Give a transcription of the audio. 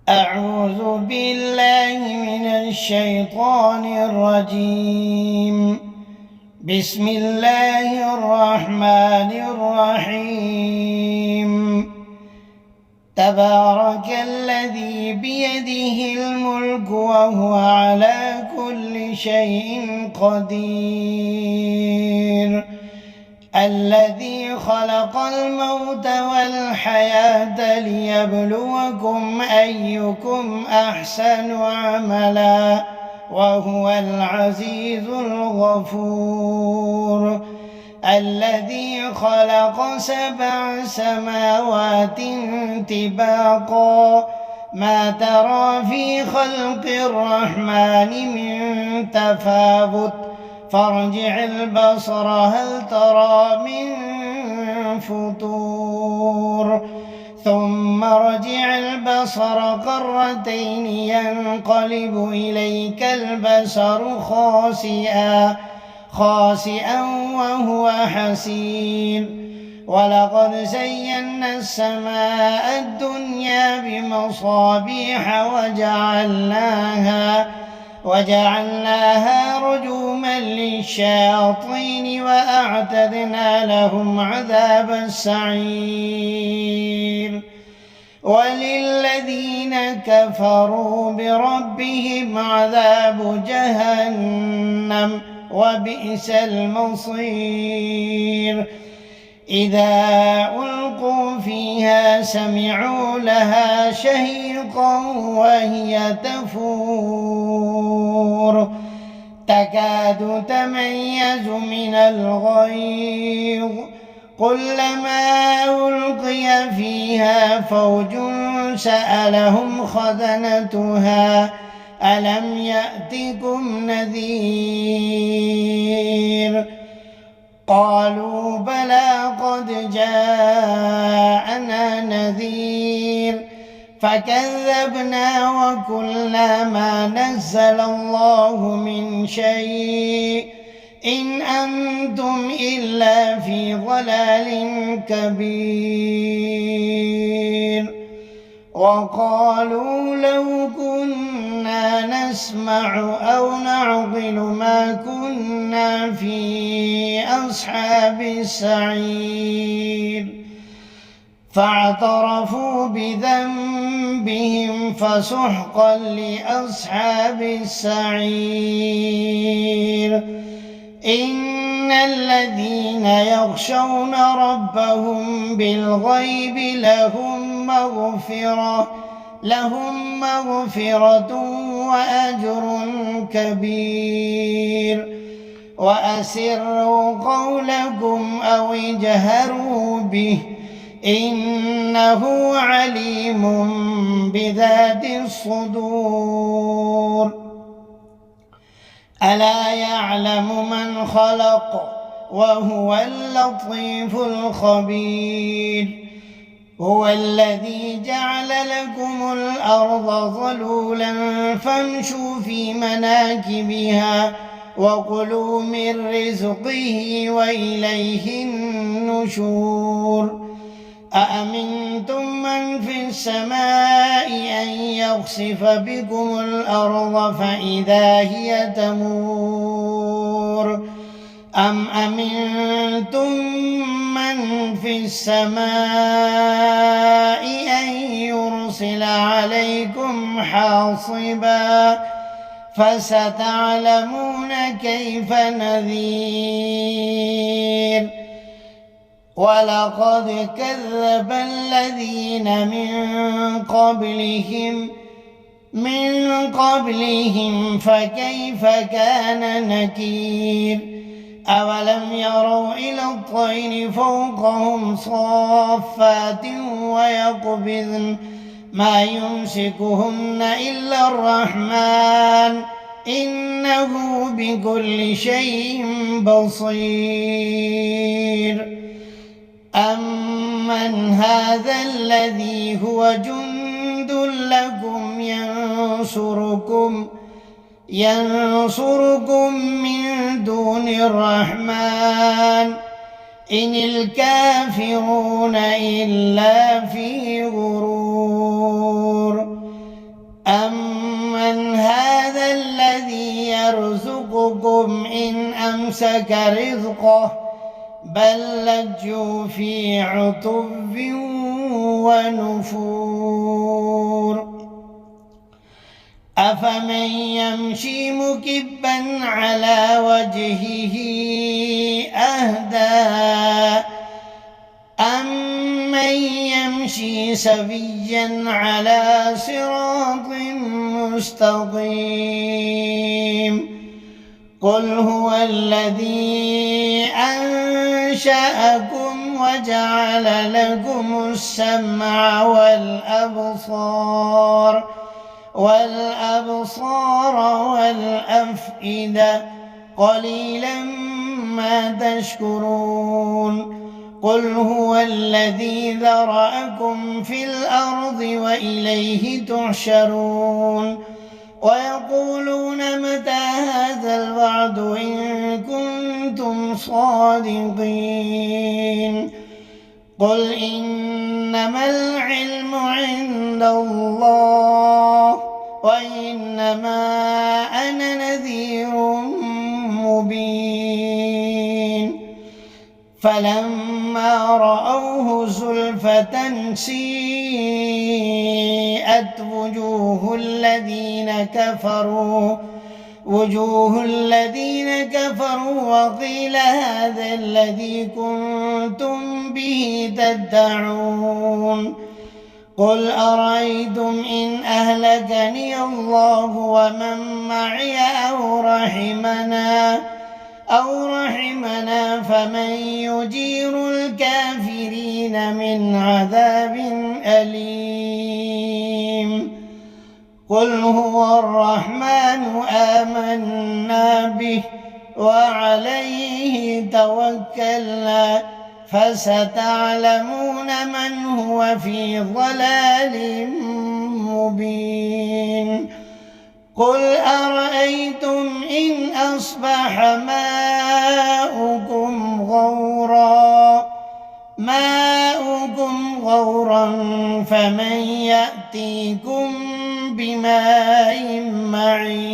أعوذ بالله من الشيطان الرجيم. بسم الله الرحمن الرحيم. تبارك الذي بيده الملك وهو على كل شيء قدير، الذي خلق الموت والحياة ليبلوكم أيكم أحسن عملا وهو العزيز الغفور، الذي خلق 7 سماوات طباقا ما ترى في خلق الرحمن من تفاوت فارجع البصر هل ترى من فطور ثم ارجع البصر كرتين ينقلب إليك البصر خاسئا وهو حسير، ولقد زينا السماء الدنيا بمصابيح وجعلناها رجوما للشياطين وأعتدنا لهم عذاب السعير، وللذين كفروا بربهم عذاب جهنم وبئس المصير. إذا ألقوا فيها سمعوا لها شهيقا وهي تفور تكاد تميز من الغيظ، كلما ألقي فيها فوج سألهم خزنتها ألم يأتكم نذير؟ قالوا بلى قد جاءنا نذير فكذبنا وقلنا ما نزل الله من شيء إن أنتم إلا في ضلال كبير. وقالوا لو كنا نسمع أو نعقل ما كنا في أصحاب السعير، فاعترفوا بذنبهم فسحقا لأصحاب السعير. إن الذين يخشون ربهم بالغيب لهم مغفرة وأجر كبير. وأسروا قولكم أو اجهروا به إنه عليم بذات الصدور. ألا يعلم من خلق وهو اللطيف الخبير. هو الذي جعل لكم الأرض ظلولا فامشوا في مناكبها وكلوا من رزقه وإليه النشور. أأمنتم من في السماء أن يخسف بكم الأرض فإذا هي تمور أم أمنتم من في السماء أن يرسل عليكم حاصبا فستعلمون كيف نذير. ولقد كذب الذين من قبلهم فكيف كان نكير. أولم يروا إلى الطير فوقهم صافات ويقبضن ما يمسكهن إلا الرحمن إنه بكل شيء بصير. أمن هذا الذي هو جند لكم ينصركم من دون الرحمن إن الكافرون إلا في غرور. أمسك رزقه بل لجوا في عتو ونفور أفمن يمشي مكبا على وجهه أهدى أمن يمشي سويا على صراط مستقيم قل هو الذي أنشأكم وجعل لكم السمع والأبصار والأفئدة قليلا ما تشكرون قل هو الذي ذرأكم في الأرض وإليه تحشرون ويقولون متى هذا الوعد إن كنتم صادقين قل إنما العلم عند الله وإنما أنا نذير مبين فلما رأوه زلفة سيئت وجوه الذين كفروا وقيل هذا الذي كنتم به تدعون قل أرأيتم إن أهلكني الله ومن معي أو رحمنا فمن يجير الكافرين من عذاب أليم قل هو الرحمن آمنا به وعليه توكلنا فستعلمون من هو في ضلال مبين قل أرأيتم إن أصبح ماؤكم غورا فمن يأتيكم بماء معين